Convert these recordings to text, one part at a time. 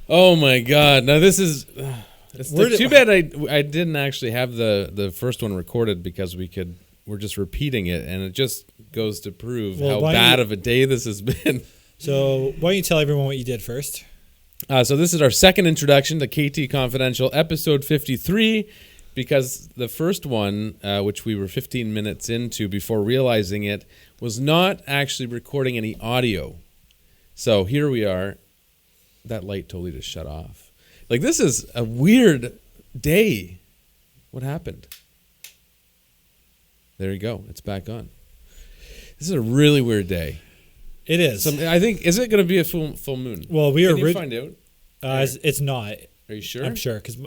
Oh my God! Now this is. It's too bad I didn't actually have the first one recorded because we're just repeating it, and it just goes to prove how bad of a day this has been. So why don't you tell everyone what you did first? So this is our second introduction to KT Confidential, episode 53, because the first one, which we were 15 minutes into before realizing it, was not actually recording any audio. So here we are. That light totally just shut off. Like, this is a weird day. What happened? There you go. It's back on. This is a really weird day. It is. So I think, is it going to be a full moon? Well, Can you find out? It's not. Are you sure? I'm sure, because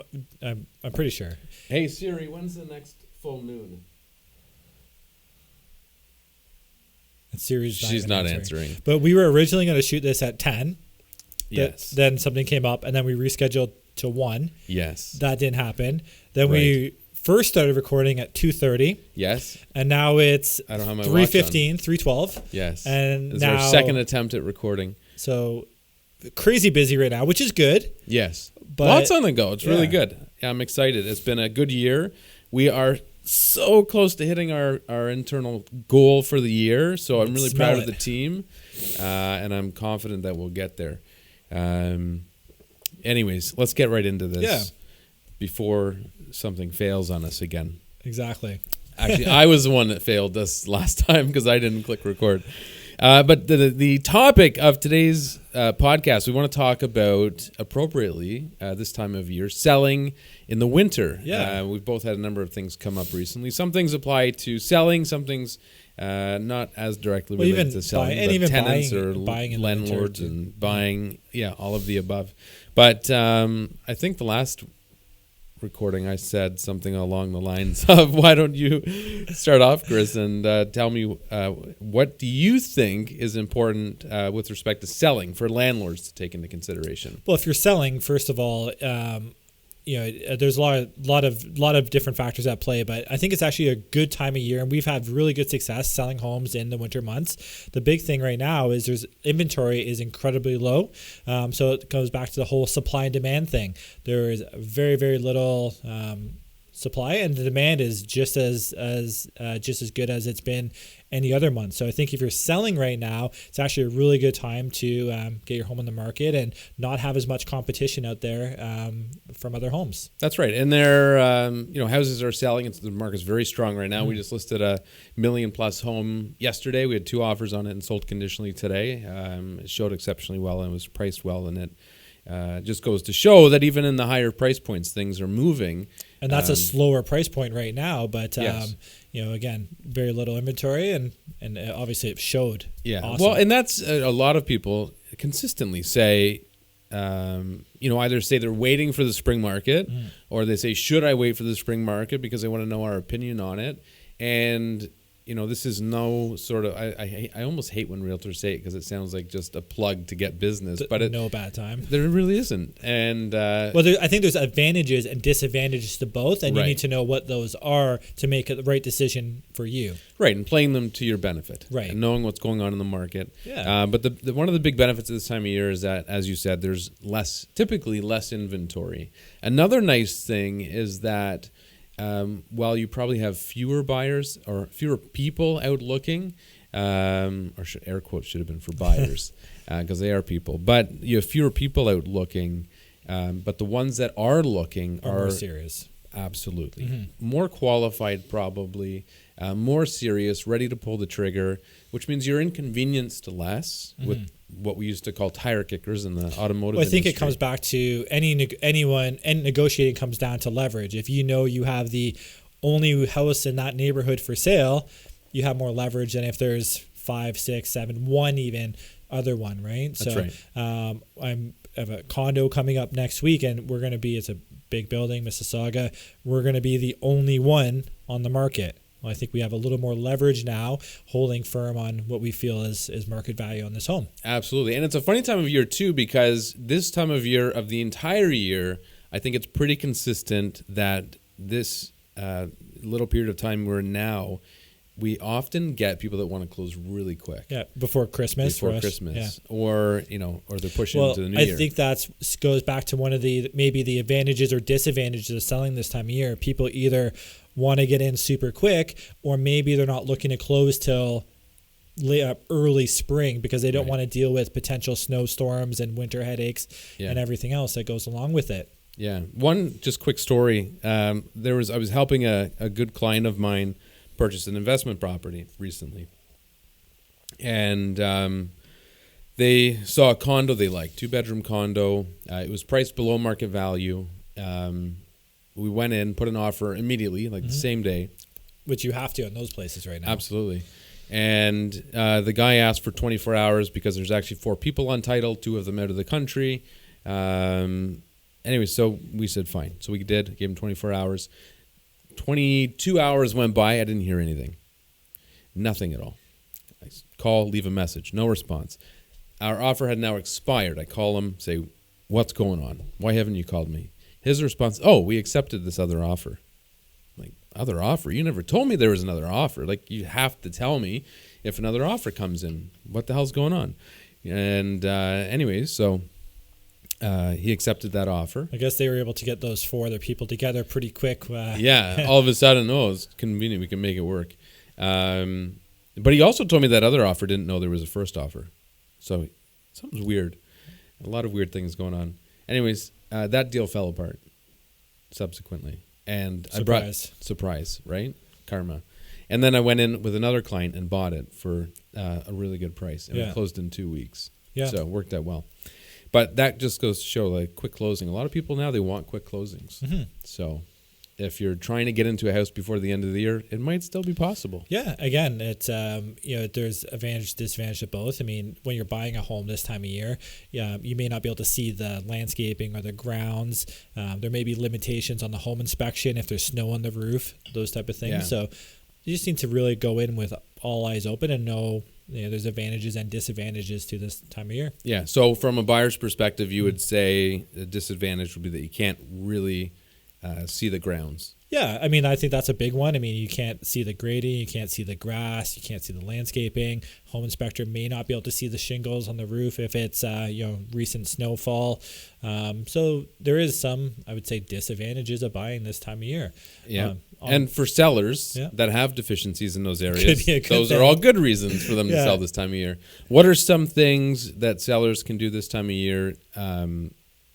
I'm pretty sure. Hey, Siri, when's the next full moon? She's not answering. But we were originally going to shoot this at 10. Yes. Then something came up, and then we rescheduled to 1. Yes. That didn't happen. Then we first started recording at 2:30. Yes. And now it's 3:15, 3:12. Yes. And this now is our second attempt at recording. So crazy busy right now, which is good. Yes. But lots on the go. It's really good. Yeah, I'm excited. It's been a good year. We are so close to hitting our internal goal for the year. So I'm really proud of the team. And I'm confident that we'll get there. Anyways, let's get right into this before something fails on us again. Exactly. Actually, I was the one that failed this last time because I didn't click record. But the topic of today's podcast, we want to talk about appropriately this time of year, selling in the winter. Yeah. We've both had a number of things come up recently. Some things apply to selling, some things not as directly related to selling, but even tenants buying landlords and buying, all of the above. But I think the last recording I said something along the lines of, why don't you start off, Chris, and tell me what do you think is important with respect to selling for landlords to take into consideration? Well, if you're selling, first of all, there's a lot of different factors at play, but I think it's actually a good time of year, and we've had really good success selling homes in the winter months. The big thing right now is there's inventory is incredibly low, so it goes back to the whole supply and demand thing. There is very, very little supply, and the demand is just as good as it's been any other month. So I think if you're selling right now, it's actually a really good time to get your home on the market and not have as much competition out there from other homes. That's right. And there, houses are selling. The market's very strong right now. We just listed a $1 million+ home yesterday. We had 2 offers on it and sold conditionally today. It showed exceptionally well and was priced well, and it just goes to show that even in the higher price points, things are moving. And that's a slower price point right now, but yes. Again, very little inventory, and obviously it showed. Yeah, awesome. Well, and that's a lot of people consistently say, either say they're waiting for the spring market, or they say, should I wait for the spring market because they want to know our opinion on it? And this is no sort of. I almost hate when realtors say it because it sounds like just a plug to get business, but no bad time. There really isn't. And I think there's advantages and disadvantages to both, and you need to know what those are to make the right decision for you. Right, and playing them to your benefit. Right, and knowing what's going on in the market. Yeah. But the one of the big benefits of this time of year is that, as you said, there's typically less inventory. Another nice thing is that. While you probably have fewer buyers or fewer people out looking, air quotes should have been for buyers because they are people, but you have fewer people out looking, but the ones that are looking are more serious. Absolutely. More qualified probably, more serious, ready to pull the trigger, which means you're inconvenienced less with what we used to call tire kickers in the automotive industry. I think it comes back to anyone, and negotiating comes down to leverage. If you know you have the only house in that neighborhood for sale, you have more leverage than if there's 5, 6, 7, one even other one, right? That's right. I have a condo coming up next week, and we're going to be, it's a big building, Mississauga. We're going to be the only one on the market. Well, I think we have a little more leverage now, holding firm on what we feel is market value on this home. Absolutely. And it's a funny time of year, too, because this time of year of the entire year, I think it's pretty consistent that this little period of time we're in now we often get people that want to close really quick. Yeah, before Christmas. Or they're pushing into the new year. I think that goes back to one of the maybe the advantages or disadvantages of selling this time of year. People either want to get in super quick, or maybe they're not looking to close till early spring because they don't want to deal with potential snowstorms and winter headaches and everything else that goes along with it. Yeah. One just quick story. I was helping a good client of mine purchase an investment property recently. And they saw a condo they liked, 2-bedroom condo. It was priced below market value. We went in, put an offer immediately, the same day. Which you have to in those places right now. Absolutely. And the guy asked for 24 hours because there's actually 4 people on title, 2 of them out of the country. Anyway, so we said fine. So we did, gave him 24 hours. 22 hours went by, I didn't hear anything. Nothing at all. I call, leave a message, no response. Our offer had now expired. I call him, say, what's going on? Why haven't you called me? His response, we accepted this other offer. Like, other offer? You never told me there was another offer. Like, you have to tell me if another offer comes in. What the hell's going on? And anyways, so he accepted that offer. I guess they were able to get those 4 other people together pretty quick. Yeah, all of a sudden, it's convenient. We can make it work. But he also told me that other offer didn't know there was a first offer. So something's weird. A lot of weird things going on. Anyways, that deal fell apart subsequently. And surprise, right? Karma. And then I went in with another client and bought it for a really good price. And it closed in 2 weeks. Yeah. So it worked out well. But that just goes to show, quick closing. A lot of people now, they want quick closings. Mm-hmm. So if you're trying to get into a house before the end of the year, it might still be possible. Yeah, again, it's there's advantage, disadvantage to both. I mean, when you're buying a home this time of year, you may not be able to see the landscaping or the grounds. There may be limitations on the home inspection if there's snow on the roof, those type of things. Yeah. So you just need to really go in with all eyes open and know there's advantages and disadvantages to this time of year. Yeah. So from a buyer's perspective, you would say the disadvantage would be that you can't really see the grounds. Yeah, I mean, I think that's a big one. I mean, you can't see the grading, you can't see the grass, you can't see the landscaping. Home inspector may not be able to see the shingles on the roof if it's recent snowfall. So there is some, I would say, disadvantages of buying this time of year. Yeah. And for sellers that have deficiencies in those areas, those are all good reasons for them to sell this time of year. What are some things that sellers can do this time of year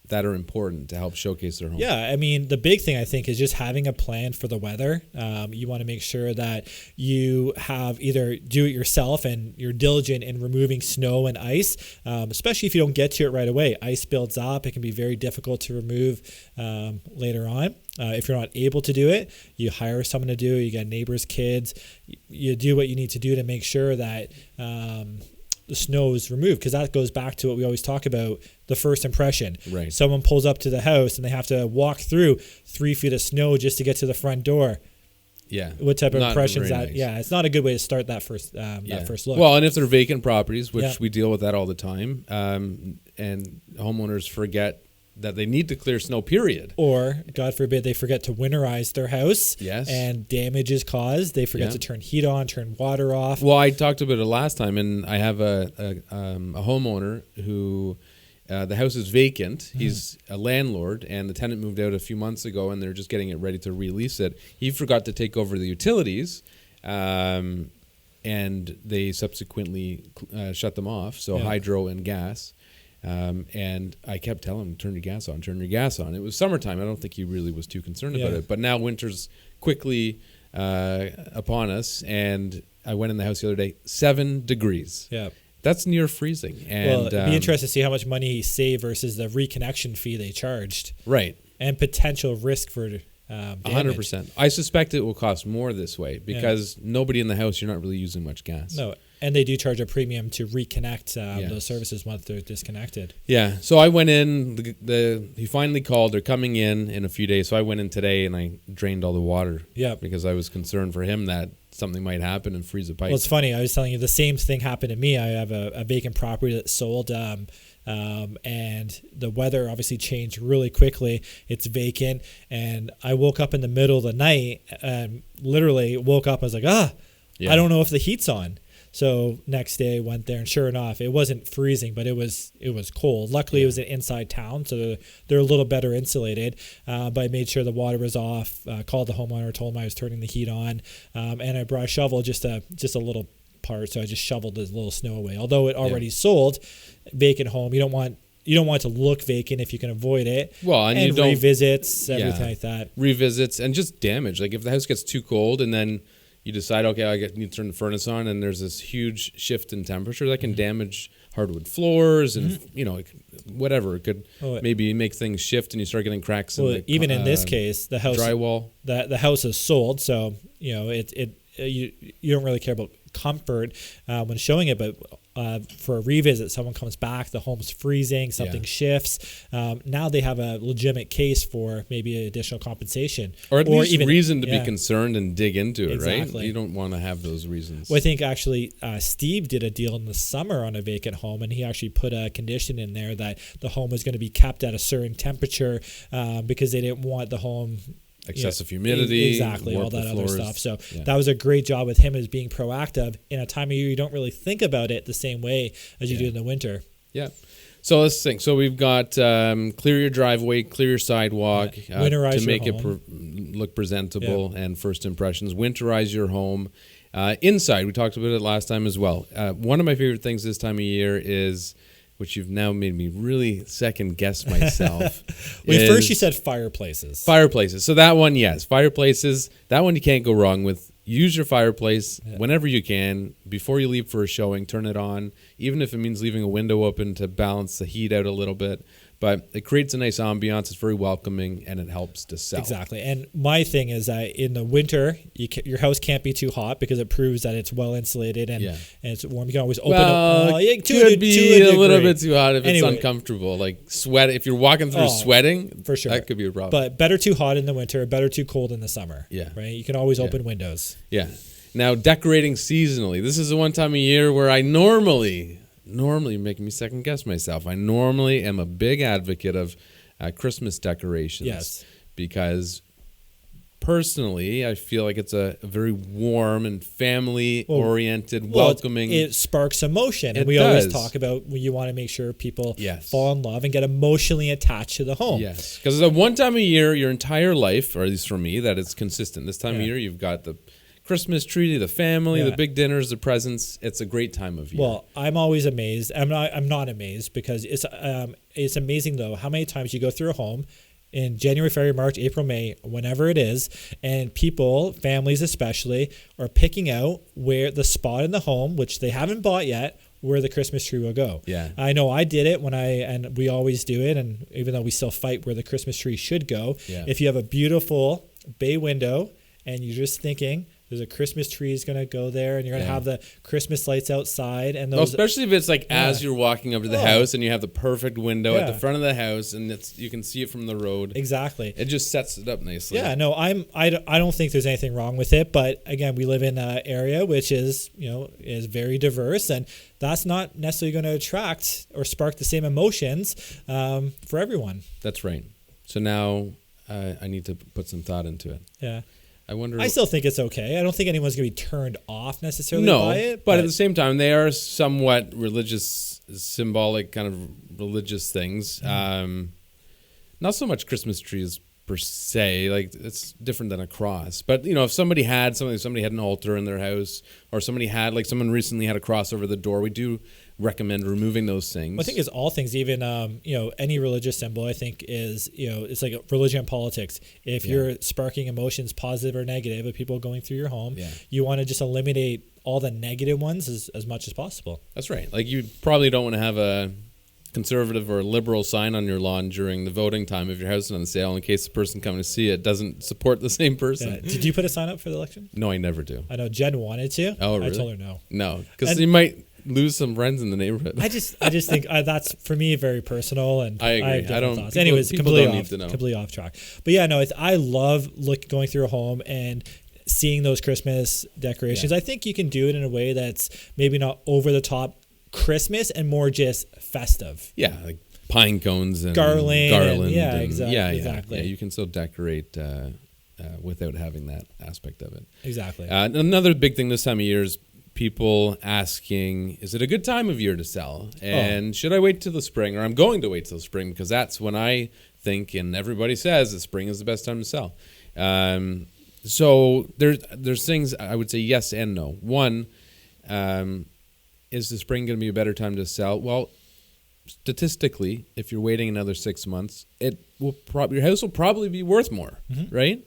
that are important to help showcase their home? Yeah, I mean, the big thing I think is just having a plan for the weather. You want to make sure that you have either do it yourself and you're diligent in removing snow and ice, especially if you don't get to it right away. Ice builds up. It can be very difficult to remove later on. If you're not able to do it, you hire someone to do it. You got neighbors, kids. You do what you need to do to make sure that the snow is removed, because that goes back to what we always talk about, the first impression. Right. Someone pulls up to the house and they have to walk through 3 feet of snow just to get to the front door. Yeah. What type of impression is that? Nice. Yeah, it's not a good way to start that first look. Well, and if they're vacant properties, which we deal with that all the time, and homeowners forget that they need to clear snow, period. Or, God forbid, they forget to winterize their house. Yes. And damage is caused. They forget to turn heat on, turn water off. Well, I talked about it last time, and I have a homeowner who the house is vacant. He's a landlord, and the tenant moved out a few months ago, and they're just getting it ready to release it. He forgot to take over the utilities, and they subsequently shut them off, so hydro and gas. And I kept telling him, turn your gas on. It was summertime. I don't think he really was too concerned about it. But now winter's quickly upon us, and I went in the house the other day, 7 degrees. Yeah. That's near freezing. And, well, it'd be interesting to see how much money he saved versus the reconnection fee they charged. Right. And potential risk for damage. 100%. I suspect it will cost more this way because nobody in the house, you're not really using much gas. No. And they do charge a premium to reconnect those services once they're disconnected. Yeah. So I went in. He finally called. They're coming in a few days. So I went in today and I drained all the water. Yeah. Because I was concerned for him that something might happen and freeze a pipe. Well, it's funny. I was telling you the same thing happened to me. I have a vacant property that sold. And the weather obviously changed really quickly. It's vacant. And I woke up in the middle of the night and literally woke up. I was like, I don't know if the heat's on. So next day went there, and sure enough, it wasn't freezing, but it was cold. Luckily, it was an inside town, so they're a little better insulated. But I made sure the water was off. Called the homeowner, told him I was turning the heat on, and I brought a shovel, just a little part. So I just shoveled the little snow away. Although it already sold, vacant home, you don't want it to look vacant if you can avoid it. Well, and you don't revisits, everything like that. Revisits and just damage. Like if the house gets too cold and then you decide, okay, I need to turn the furnace on, and there's this huge shift in temperature that can damage hardwood floors and whatever. It could maybe make things shift, and you start getting cracks. Even in this case, the house drywall. The house is sold, so you don't really care about comfort when showing it, but for a revisit, someone comes back, the home's freezing, something shifts. Now they have a legitimate case for maybe additional compensation, or at least even reason to be concerned and dig into it. Exactly. Right? You don't want to have those reasons. Well, I think actually Steve did a deal in the summer on a vacant home, and he actually put a condition in there that the home was going to be kept at a certain temperature because they didn't want the home. Excessive humidity, exactly, all that other stuff. So that was a great job with him as being proactive in a time of year you don't really think about it the same way as you do in the winter. Yeah. So let's think. So we've got clear your driveway, clear your sidewalk winterize to make your it look presentable and first impressions. Winterize your home. Inside, we talked about it last time as well. One of my favorite things this time of year is, which you've now made me really second guess myself. First you said fireplaces. Fireplaces. So that one, yes. Fireplaces, that one you can't go wrong with. Use your fireplace whenever you can. Before you leave for a showing, turn it on, even if it means leaving a window open to balance the heat out a little bit. But it creates a nice ambiance. It's very welcoming, and it helps to sell. Exactly. And my thing is that in the winter, your house can't be too hot because it proves that it's well insulated and it's warm. You can always open it could be a little bit too hot if it's uncomfortable. Like sweat. If you're walking through sweating, for sure, that could be a problem. But better too hot in the winter, better too cold in the summer. Yeah. Right? You can always open windows. Yeah. Now, decorating seasonally. This is the one time of year where I normally making me second guess myself. I normally am a big advocate of Christmas decorations. Yes. Because personally, I feel like it's a very warm and family-oriented, welcoming. It sparks emotion. And we always talk about when you want to make sure people fall in love and get emotionally attached to the home. Yes. Because it's one time a year, your entire life, or at least for me, that it's consistent. This time of year, you've got the Christmas tree, the family, the big dinners, the presents. It's a great time of year. Well, I'm always amazed. I'm not amazed because it's amazing though how many times you go through a home in January, February, March, April, May, whenever it is, and people, families especially, are picking out where the spot in the home, which they haven't bought yet, where the Christmas tree will go. Yeah. I know I did it and we always do it, and even though we still fight where the Christmas tree should go, if you have a beautiful bay window and you're just thinking, there's a Christmas tree is going to go there, and you're going to have the Christmas lights outside. And those, especially if it's like as you're walking up to the house and you have the perfect window at the front of the house, and you can see it from the road. Exactly. It just sets it up nicely. Yeah, no, I don't think there's anything wrong with it, but again, we live in an area which is very diverse, and that's not necessarily going to attract or spark the same emotions for everyone. That's right. So now I need to put some thought into it. Yeah. I still think it's okay. I don't think anyone's going to be turned off necessarily by it. But at the same time, they are somewhat religious, symbolic kind of religious things. Not so much Christmas trees per se. Like, it's different than a cross. But, if somebody had an altar in their house, or someone recently had a cross over the door, we do recommend removing those things. Well, I think it's all things, even any religious symbol, I think is it's like religion and politics. If you're sparking emotions, positive or negative, of people going through your home, you want to just eliminate all the negative ones as much as possible. That's right. Like, you probably don't want to have a conservative or liberal sign on your lawn during the voting time if your house is on sale, in case the person coming to see it doesn't support the same person. Yeah. Did you put a sign up for the election? No, I never do. I know Jen wanted to. Oh, really? I told her no. No, because you might lose some friends in the neighborhood. I just think that's, for me, very personal, and I agree. I have different thoughts. People, anyways, people completely off track. But yeah, no, I love going through a home and seeing those Christmas decorations. I think you can do it in a way that's maybe not over the top Christmas and more just festive. Yeah, like pine cones and garland. Exactly. Yeah, you can still decorate a without having that aspect of it. Exactly. Another big thing this time of year is people asking, is it a good time of year to sell? And should I wait till the spring? Or I'm going to wait till the spring because that's when I think, and everybody says that spring is the best time to sell. So there's things I would say yes and no. One, is the spring going to be a better time to sell? Well, statistically, if you're waiting another 6 months, your house will probably be worth more, right?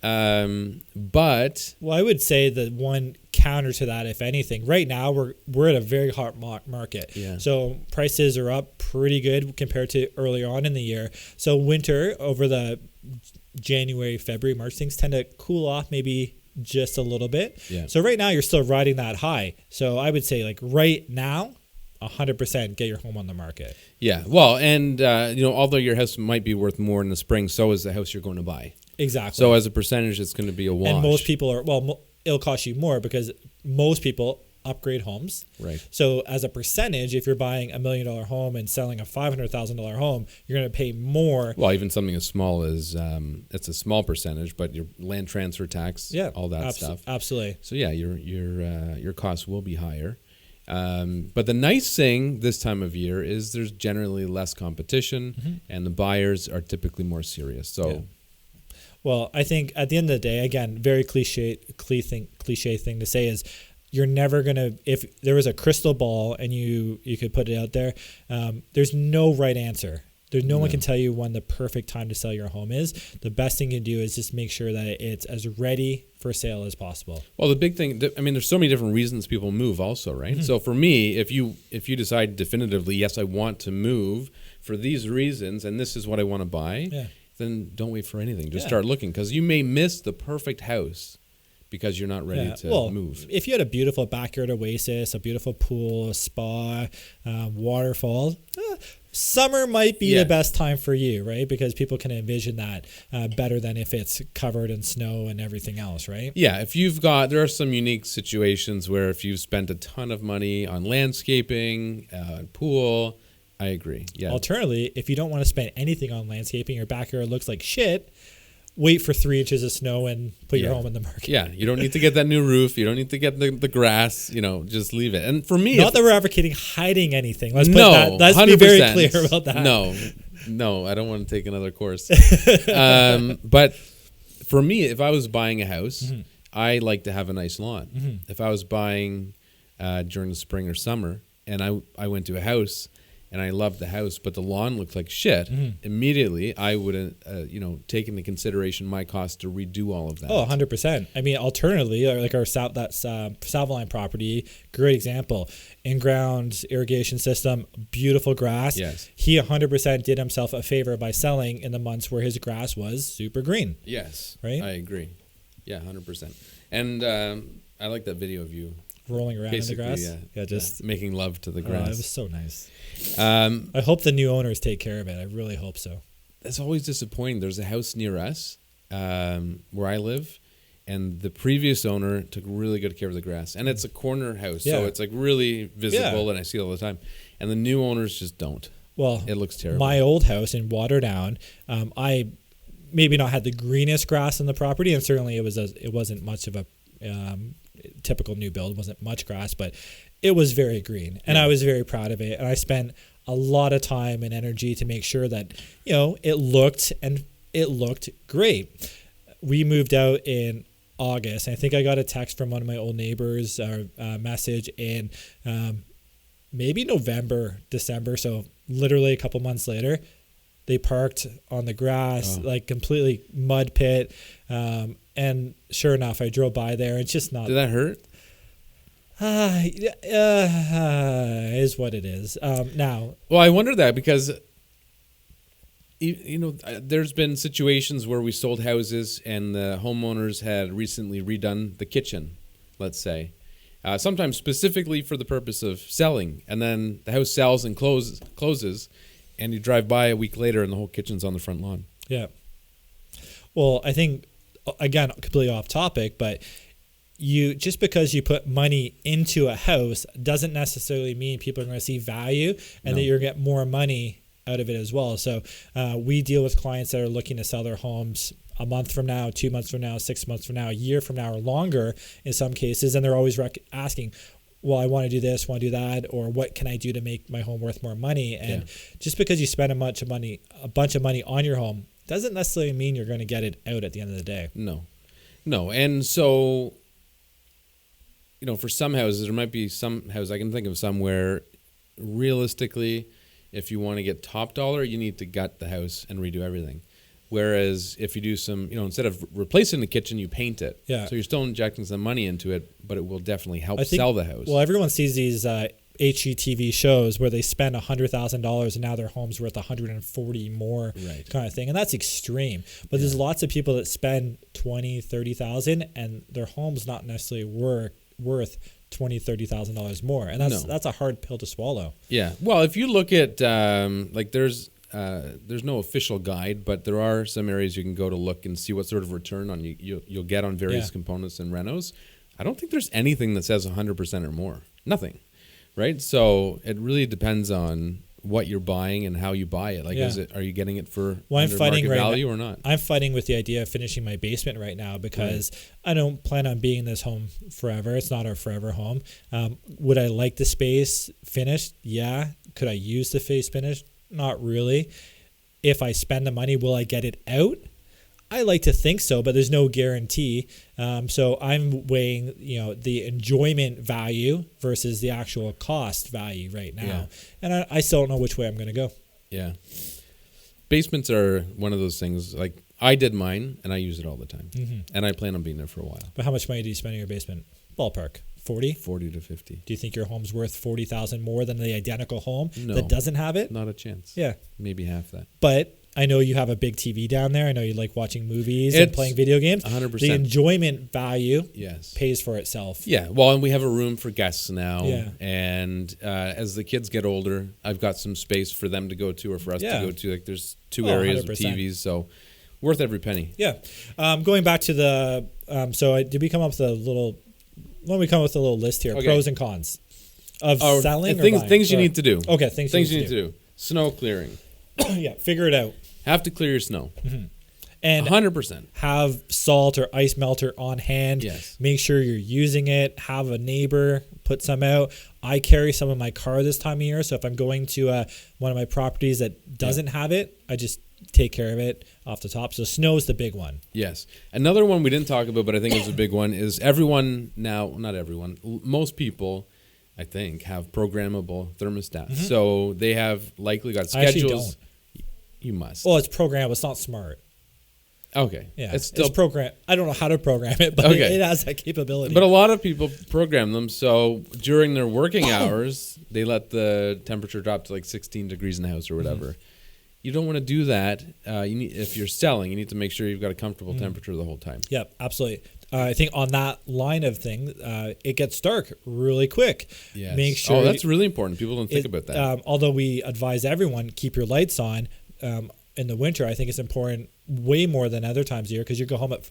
But I would say the one counter to that, if anything, right now we're at a very hot market. Yeah. So prices are up pretty good compared to earlier on in the year. So winter, over the January, February, March, things tend to cool off maybe just a little bit. Yeah. So right now you're still riding that high. So I would say like right now, 100% get your home on the market. Yeah. Well, and although your house might be worth more in the spring, so is the house you're going to buy. Exactly. So as a percentage, it's going to be a wash. And most people it'll cost you more because most people upgrade homes. Right. So as a percentage, if you're buying $1 million home and selling a $500,000 home, you're going to pay more. Well, even something as small as it's a small percentage, but your land transfer tax, all that stuff. Absolutely. So yeah, your costs will be higher. But the nice thing this time of year is there's generally less competition, and the buyers are typically more serious. So. Yeah. Well, I think at the end of the day, again, very cliche thing to say is you're never going to, if there was a crystal ball and you could put it out there, there's no right answer. There's no one can tell you when the perfect time to sell your home is. The best thing you can do is just make sure that it's as ready for sale as possible. Well, the big thing, there's so many different reasons people move also, right? So for me, if you decide definitively, yes, I want to move for these reasons and this is what I want to buy, then don't wait for anything. Just start looking because you may miss the perfect house because you're not ready to move. If you had a beautiful backyard oasis, a beautiful pool, a spa, waterfall, summer might be the best time for you, right? Because people can envision that better than if it's covered in snow and everything else, right? Yeah, there are some unique situations where if you've spent a ton of money on landscaping, pool, I agree. Yeah. Alternatively, if you don't want to spend anything on landscaping, your backyard looks like shit, wait for 3 inches of snow and put your home in the market. Yeah, you don't need to get that new roof. You don't need to get the grass. Just leave it. And for me, not that we're advocating hiding anything. Let's be very clear about that. No, I don't want to take another course. But for me, if I was buying a house, I like to have a nice lawn. If I was buying during the spring or summer, and I went to a house. And I loved the house, but the lawn looked like shit. Immediately, I would, take into consideration my cost to redo all of that. Oh, 100%. I mean, alternatively, like our Savaline property, great example. In-ground irrigation system, beautiful grass. Yes. He 100% did himself a favor by selling in the months where his grass was super green. Yes. Right? I agree. Yeah, 100%. And I like that video of you. Rolling around in the grass? Yeah, just making love to the grass. It was so nice. I hope the new owners take care of it. I really hope so. It's always disappointing. There's a house near us where I live, and the previous owner took really good care of the grass. And it's a corner house, so it's like really visible, and I see it all the time. And the new owners just don't. Well, it looks terrible. My old house in Waterdown, I maybe not had the greenest grass on the property, and certainly it wasn't much of a typical new build, wasn't much grass, but it was very green, and I was very proud of it. And I spent a lot of time and energy to make sure that it looked great. We moved out in August, and I think I got a text from one of my old neighbors, or a message in maybe November, December. So literally a couple months later, they parked on the grass, like completely mud pit. And sure enough, I drove by there. It's just not. Did that hurt? Is what it is. Now. Well, I wonder that because, there's been situations where we sold houses and the homeowners had recently redone the kitchen, let's say, sometimes specifically for the purpose of selling. And then the house sells and closes, and you drive by a week later and the whole kitchen's on the front lawn. Yeah. Well, I think, again, completely off topic, but just because you put money into a house doesn't necessarily mean people are going to see value and that you're going to get more money out of it as well. So we deal with clients that are looking to sell their homes a month from now, 2 months from now, 6 months from now, a year from now, or longer in some cases. And they're always asking, well, I want to do this, want to do that, or what can I do to make my home worth more money? And just because you spend a bunch of money on your home doesn't necessarily mean you're going to get it out at the end of the day. No. And so, for some houses, there might be some houses, I can think of some where realistically, if you want to get top dollar, you need to gut the house and redo everything. Whereas if you do some, instead of replacing the kitchen, you paint it. Yeah. So you're still injecting some money into it, but it will definitely help sell the house. Well, everyone sees these HGTV shows where they spend $100,000 and now their home's worth $140 more, kind of thing. And that's extreme. But there's lots of people that spend $20,000, $30,000 and their home's not necessarily worth $20,000, $30,000 more. And that's a hard pill to swallow. Yeah. Well, if you look at, there's no official guide, but there are some areas you can go to look and see what sort of return on you'll get on various components and renos. I don't think there's anything that says 100% or more. Nothing, right? So it really depends on what you're buying and how you buy it. Are you getting it for under market value or not? I'm fighting with the idea of finishing my basement right now because I don't plan on being in this home forever. It's not our forever home. Would I like the space finished? Yeah. Could I use the face finished? Not really. If I spend the money, will I get it out? I like to think so, but there's no guarantee. So I'm weighing, the enjoyment value versus the actual cost value right now. Yeah. And I still don't know which way I'm going to go. Yeah. Basements are one of those things. Like I did mine and I use it all the time. Mm-hmm. And I plan on being there for a while. But how much money do you spend in your basement? Ballpark. 40 to 50. Do you think your home's worth $40,000 more than the identical home that doesn't have it? Not a chance. Yeah. Maybe half that. But I know you have a big TV down there. I know you like watching movies and playing video games. 100%. The enjoyment value pays for itself. Yeah. Well, and we have a room for guests now. Yeah. And as the kids get older, I've got some space for them to go to or for us to go to. Like there's two areas 100%. Of TVs. So worth every penny. Yeah. Going back to the, did we come up with a little... Why don't we come up with a little list here? Okay. Pros and cons of selling or buying? Things you need to do. Okay, things you need to do. Snow clearing. Yeah, figure it out. Have to clear your snow. Mm-hmm. And 100%. Have salt or ice melter on hand. Yes. Make sure you're using it. Have a neighbor put some out. I carry some in my car this time of year, so if I'm going to one of my properties that doesn't have it, I just take care of it off the top. So snow is the big one. Yes. Another one we didn't talk about, but I think is a big one, is everyone now, not everyone, most people, I think, have programmable thermostats. Mm-hmm. So they have likely got schedules. I actually don't. You must. Well, it's programmable. It's not smart. Okay. Yeah. It's program. I don't know how to program it, but it has that capability. But a lot of people program them. So during their working hours, they let the temperature drop to like 16 degrees in the house or whatever. Mm-hmm. You don't want to do that. If you're selling, you need to make sure you've got a comfortable temperature the whole time. Yep, absolutely. I think on that line of thing, it gets dark really quick. Yes. Make sure. That's really important. People don't think about that. Although we advise everyone keep your lights on in the winter, I think it's important way more than other times of year because you go home at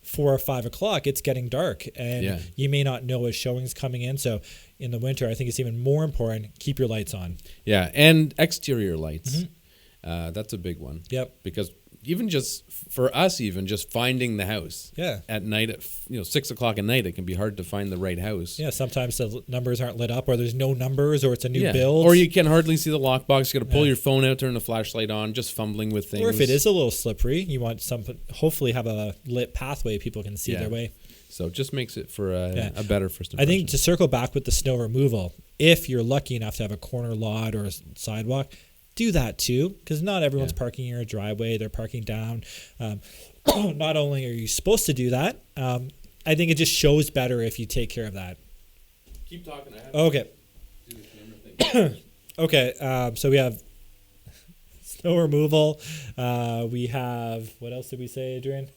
4 or 5 o'clock. It's getting dark, and you may not know a showing's coming in. So in the winter, I think it's even more important. Keep your lights on. Yeah, and exterior lights. Mm-hmm. That's a big one. Yep. Because even just for us, just finding the house. Yeah. At night at 6 o'clock at night, it can be hard to find the right house. Yeah. Sometimes the numbers aren't lit up, or there's no numbers, or it's a new build, or you can hardly see the lockbox. You got to pull your phone out, turn the flashlight on, just fumbling with things. Or if it is a little slippery, you want hopefully have a lit pathway people can see their way. So it just makes it for a better first impression. I think to circle back with the snow removal, if you're lucky enough to have a corner lot or a sidewalk, do that too, because not everyone's parking in your driveway. They're parking down. Not only are you supposed to do that, I think it just shows better if you take care of that. Keep talking. Okay. Okay. So we have snow removal. We have, what else did we say, Adrian?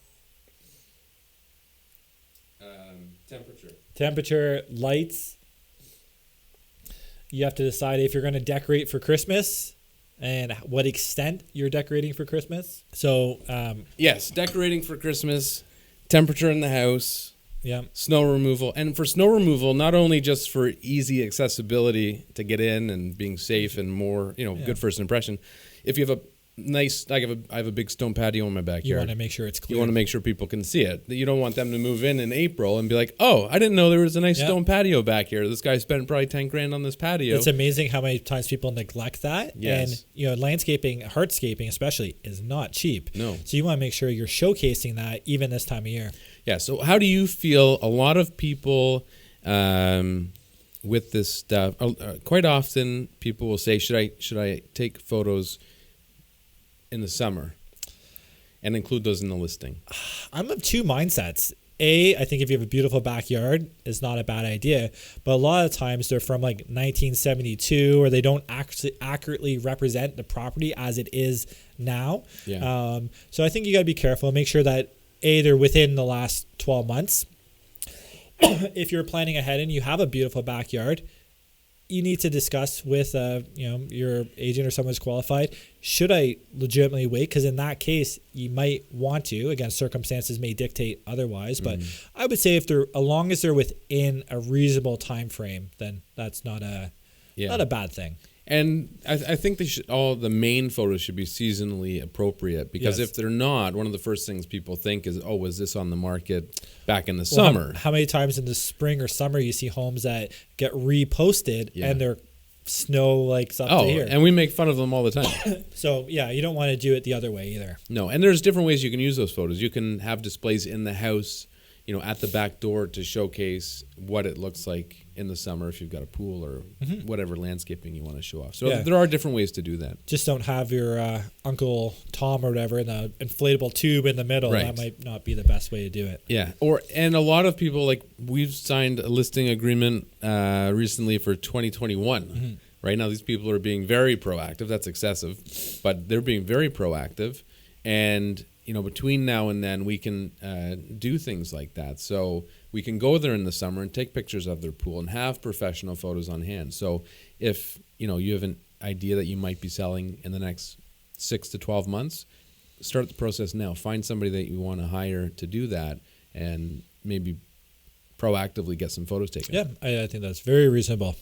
Temperature, lights. You have to decide if you're going to decorate for Christmas and what extent you're decorating for Christmas. So, yes, decorating for Christmas, temperature in the house, snow removal. And for snow removal, not only just for easy accessibility to get in and being safe and more, good first impression. If you have nice, like I have a big stone patio in my backyard. You want to make sure it's clear. You want to make sure people can see it. You don't want them to move in April and be like, oh, I didn't know there was a nice stone patio back here. This guy spent probably 10 grand on this patio. It's amazing how many times people neglect that. Yes. And, landscaping, hardscaping especially, is not cheap. No. So you want to make sure you're showcasing that even this time of year. Yeah. So how do you feel? A lot of people with this stuff, quite often people will say, should I take photos in the summer and include those in the listing? I'm of two mindsets. I think if you have a beautiful backyard, it's not a bad idea. But a lot of times they're from like 1972, or they don't actually accurately represent the property as it is now. Yeah. So I think you got to be careful and make sure that they're within the last 12 months. If you're planning ahead and you have a beautiful backyard, you need to discuss with your agent or someone who's qualified, should I legitimately wait? Because in that case, you might want to. Again, circumstances may dictate otherwise, but I would say as long as they're within a reasonable time frame, then that's not a bad thing. And I think the main photos should be seasonally appropriate, because if they're not, one of the first things people think is, oh, was this on the market back in the summer? How many times in the spring or summer you see homes that get reposted and they're snow like up to here? And we make fun of them all the time. So you don't want to do it the other way either. No, and there's different ways you can use those photos. You can have displays in the house, at the back door to showcase what it looks like in the summer if you've got a pool or whatever landscaping you want to show off. So there are different ways to do that. Just don't have your Uncle Tom or whatever in the inflatable tube in the middle. Right. That might not be the best way to do it. Yeah. And a lot of people, like, we've signed a listing agreement recently for 2021. Right now, these people are being very proactive. That's excessive, but they're being very proactive. And between now and then, we can do things like that. So we can go there in the summer and take pictures of their pool and have professional photos on hand. So if you have an idea that you might be selling in the next 6 to 12 months, start the process now. Find somebody that you want to hire to do that, and maybe proactively get some photos taken. Yeah, I think that's very reasonable.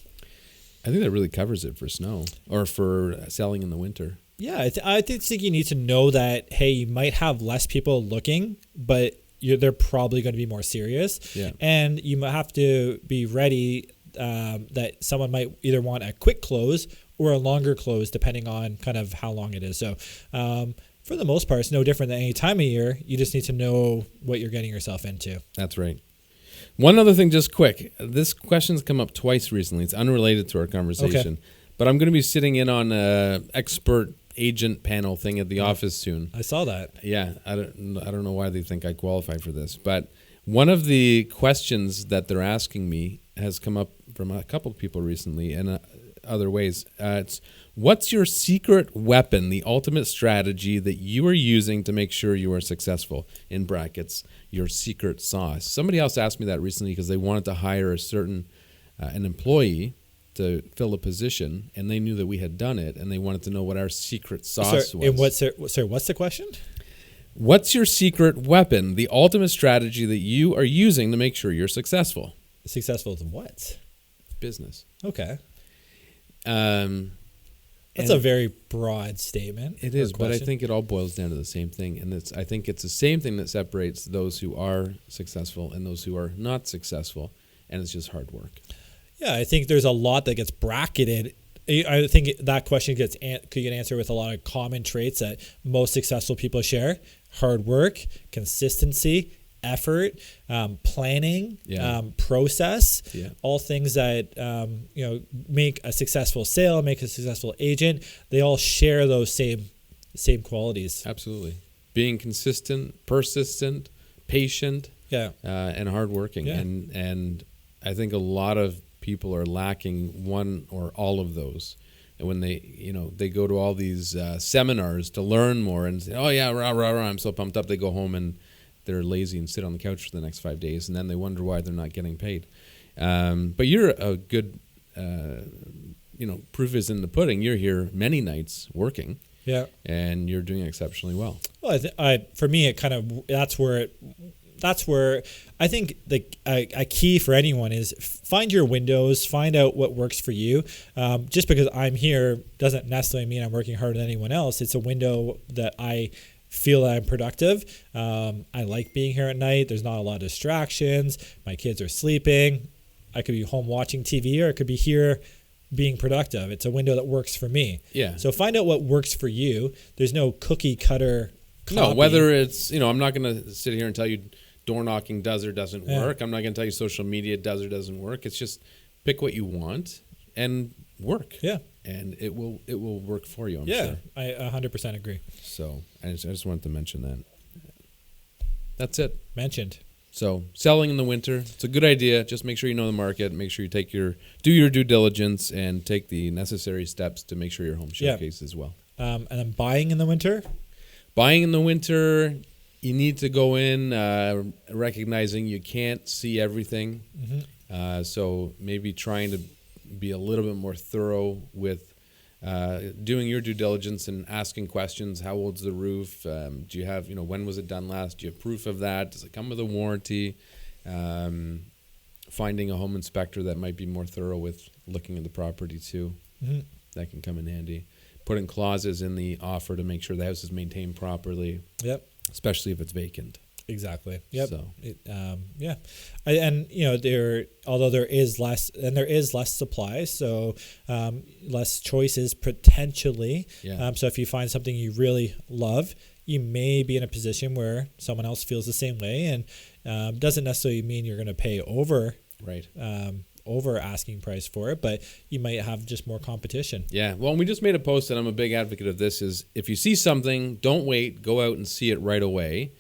I think that really covers it for snow or for selling in the winter. Yeah, I think you need to know that, hey, you might have less people looking, but they're probably going to be more serious. Yeah. And you might have to be ready that someone might either want a quick close or a longer close, depending on kind of how long it is. So for the most part, it's no different than any time of year. You just need to know what you're getting yourself into. That's right. One other thing, just quick. This question's come up twice recently. It's unrelated to our conversation. Okay. But I'm going to be sitting in on an expert agent panel thing at the office soon. I saw that. Yeah, I don't know why they think I qualify for this, but one of the questions that they're asking me has come up from a couple of people recently and other ways. It's, what's your secret weapon, the ultimate strategy that you are using to make sure you are successful? In brackets, your secret sauce. Somebody else asked me that recently because they wanted to hire an employee to fill a position, and they knew that we had done it, and they wanted to know what our secret sauce was. And what's the question? What's your secret weapon, the ultimate strategy that you are using to make sure you're successful? Successful in what? Business. Okay. That's a very broad statement. It is, but I think it all boils down to the same thing, and I think it's the same thing that separates those who are successful and those who are not successful, and it's just hard work. Yeah, I think there's a lot that gets bracketed. I think that question could get answered with a lot of common traits that most successful people share: hard work, consistency, effort, planning, process. Yeah. All things that make a successful sale, make a successful agent. They all share those same qualities. Absolutely, being consistent, persistent, patient, and hardworking. Yeah. And I think a lot of people are lacking one or all of those. And when they go to all these seminars to learn more and say, oh yeah, rah, rah, rah, I'm so pumped up, they go home and they're lazy and sit on the couch for the next 5 days, and then they wonder why they're not getting paid. But you're a good, proof is in the pudding. You're here many nights working. Yeah. And you're doing exceptionally well. Well, for me, it kind of, that's where that's where I think a key for anyone is find your windows, find out what works for you. Just because I'm here doesn't necessarily mean I'm working harder than anyone else. It's a window that I feel that I'm productive. I like being here at night. There's not a lot of distractions. My kids are sleeping. I could be home watching TV, or I could be here being productive. It's a window that works for me. Yeah. So find out what works for you. There's no cookie cutter copy. No, whether it's, I'm not going to sit here and tell you door knocking does or doesn't work. I'm not going to tell you social media does or doesn't work. It's just pick what you want and work. Yeah. And it will work for you, I'm sure. Yeah, I 100% agree. So I just wanted to mention that. That's it. Mentioned. So selling in the winter, it's a good idea. Just make sure you know the market. Make sure you do your due diligence and take the necessary steps to make sure your home showcases well. And then buying in the winter? Buying in the winter, you need to go in recognizing you can't see everything. Mm-hmm. So maybe trying to be a little bit more thorough with doing your due diligence and asking questions. How old's the roof? Do you have, when was it done last? Do you have proof of that? Does it come with a warranty? Finding a home inspector that might be more thorough with looking at the property too. Mm-hmm. That can come in handy. Putting clauses in the offer to make sure the house is maintained properly. Yep. Especially if it's vacant. Exactly. Yep. So. Although there is less supply, so less choices potentially. Yeah. So if you find something you really love, you may be in a position where someone else feels the same way, and doesn't necessarily mean you're going to pay over. Right. Over asking price for it, but you might have just more competition. Yeah. Well, we just made a post, and I'm a big advocate of this, is if you see something, don't wait, go out and see it right away.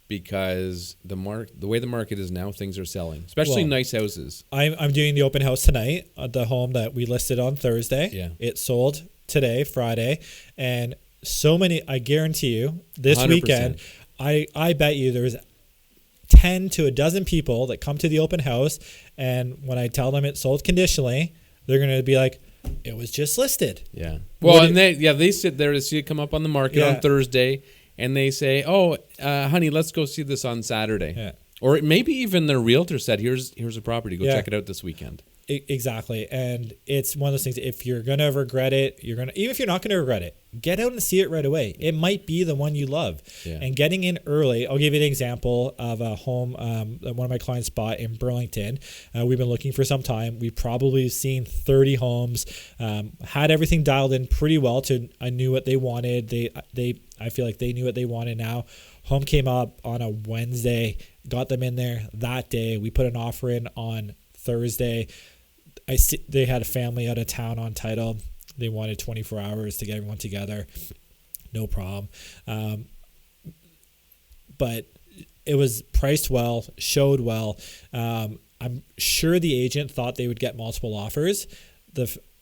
Because the way the market is now, things are selling, especially nice houses. I'm doing the open house tonight at the home that we listed on Thursday. Yeah. It sold today, Friday, and so many. I guarantee you, this 100%. Weekend, I bet you there's 10 to a dozen people that come to the open house, and when I tell them it sold conditionally, they're going to be like, "It was just listed." Yeah. Well, they sit there to see it come up on the market on Thursday. And they say, honey, let's go see this on Saturday. Yeah. Or maybe even their realtor said, here's a property. Go check it out this weekend. Exactly. And it's one of those things, if you're going to regret it, even if you're not going to regret it, get out and see it right away. It might be the one you love. Yeah. And getting in early, I'll give you an example of a home that one of my clients bought in Burlington. We've been looking for some time. We've probably seen 30 homes, had everything dialed in pretty well I knew what they wanted. I feel like they knew what they wanted now. Home came up on a Wednesday, got them in there that day. We put an offer in on Thursday. They had a family out of town on title. They wanted 24 hours to get everyone together. No problem. But it was priced well, showed well. I'm sure the agent thought they would get multiple offers.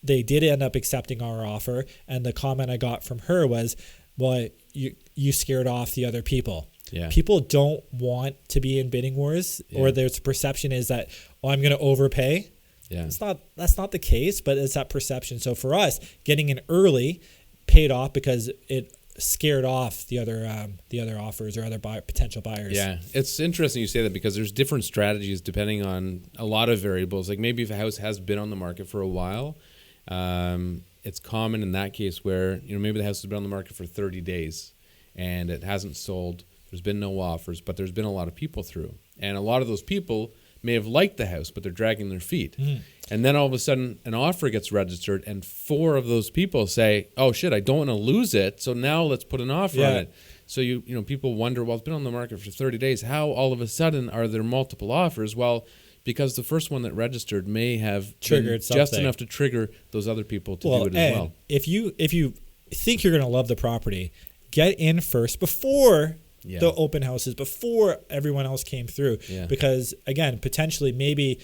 They did end up accepting our offer. And the comment I got from her was, well, you scared off the other people. Yeah. People don't want to be in bidding wars, or there's a perception is that, I'm going to overpay. Yeah. That's not the case, but it's that perception. So for us, getting in early paid off because it scared off the other offers or other potential buyers. Yeah, it's interesting you say that because there's different strategies depending on a lot of variables. Like maybe if a house has been on the market for a while, it's common in that case where maybe the house has been on the market for 30 days and it hasn't sold. There's been no offers, but there's been a lot of people through, and a lot of those people may have liked the house, but they're dragging their feet. Mm. And then all of a sudden an offer gets registered and 4 of those people say, oh shit, I don't want to lose it. So now let's put an offer on it. So people wonder, well, it's been on the market for 30 days. How all of a sudden are there multiple offers? Well, because the first one that registered may have triggered just enough to trigger those other people to do it as well. If you think you're going to love the property, get in first before the open houses, before everyone else came through. Yeah. Because again, potentially maybe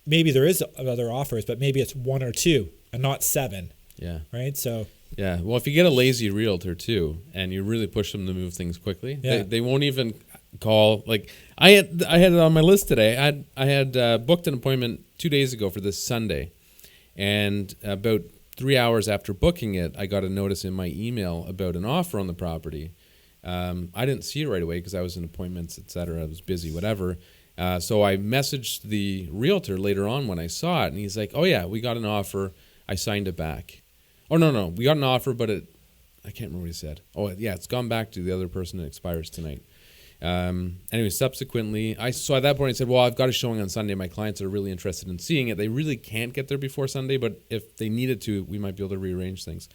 there is other offers, but maybe it's 1 or 2 and not 7. Yeah. Right. So. Yeah. Well, if you get a lazy realtor too, and you really push them to move things quickly, they won't even call. Like I had it on my list today. I had booked an appointment 2 days ago for this Sunday, and about 3 hours after booking it, I got a notice in my email about an offer on the property. I didn't see it right away because I was in appointments, etc. I was busy, whatever. So I messaged the realtor later on when I saw it, and he's like, "Oh yeah, we got an offer. I signed it back." Oh no, we got an offer, but I can't remember what he said. Oh yeah, it's gone back to the other person. It expires tonight. Anyway, subsequently, so at that point I said, well, I've got a showing on Sunday. My clients are really interested in seeing it. They really can't get there before Sunday, but if they needed to, we might be able to rearrange things.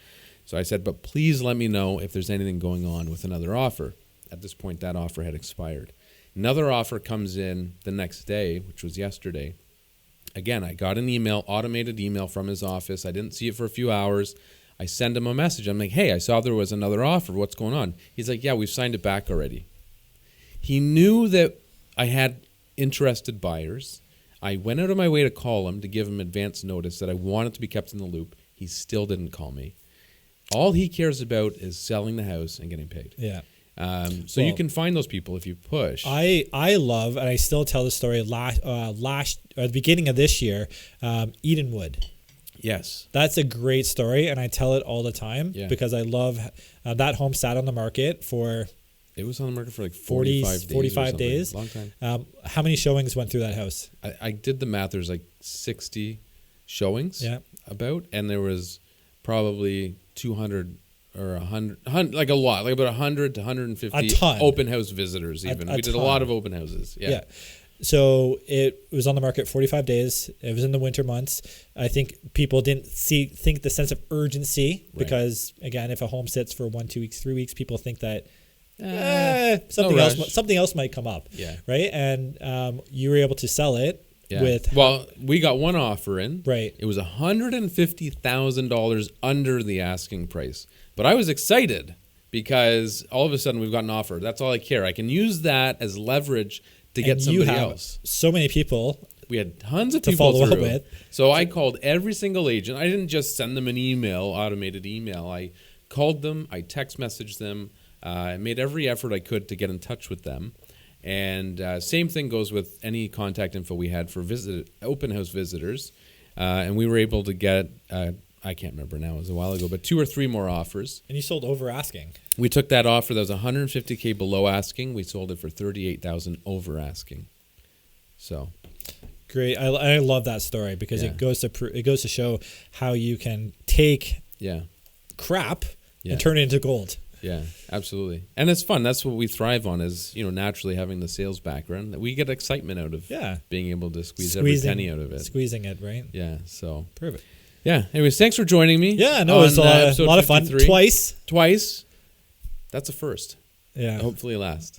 So I said, but please let me know if there's anything going on with another offer. At this point, that offer had expired. Another offer comes in the next day, which was yesterday. Again, I got an email, automated email from his office. I didn't see it for a few hours. I send him a message. I'm like, hey, I saw there was another offer. What's going on? He's like, yeah, we've signed it back already. He knew that I had interested buyers. I went out of my way to call him to give him advance notice that I wanted to be kept in the loop. He still didn't call me. All he cares about is selling the house and getting paid. Yeah. So you can find those people if you push. I love, and I still tell the story at the beginning of this year, Edenwood. Yes. That's a great story, and I tell it all the time because I love that home sat on the market for... It was on the market for like 45 days. Long time. How many showings went through that house? I did the math. There's like 60 showings about, and there was probably 200 or 100, like a lot, like about 100 to 150 open house visitors even. We did a lot of open houses. Yeah. So it was on the market 45 days. It was in the winter months. I think people didn't think the sense of urgency because, again, if a home sits for 1, 2 weeks, 3 weeks, people think that something else might come up. Yeah. Right. And you were able to sell it we got one offer in. Right. It was $150,000 under the asking price. But I was excited because all of a sudden we've got an offer. That's all I care. I can use that as leverage to get somebody else. So many people. We had tons of people to follow up with. So I called every single agent. I didn't just send them an email, automated email. I called them. I text messaged them. I made every effort I could to get in touch with them. And same thing goes with any contact info we had for open house visitors. And we were able to get, I can't remember now, it was a while ago, but 2 or 3 more offers. And you sold over asking. We took that offer that was $150K below asking. We sold it for $38,000 over asking. So great. I love that story because it goes to show how you can take crap and turn it into gold. Yeah, absolutely. And it's fun. That's what we thrive on is, naturally having the sales background. That we get excitement out of being able to squeeze every penny out of it. Squeezing it, right? Yeah, so. Perfect. Yeah, anyways, thanks for joining me. Yeah, no, it was a lot of fun. Twice. That's a first. Yeah. Hopefully last.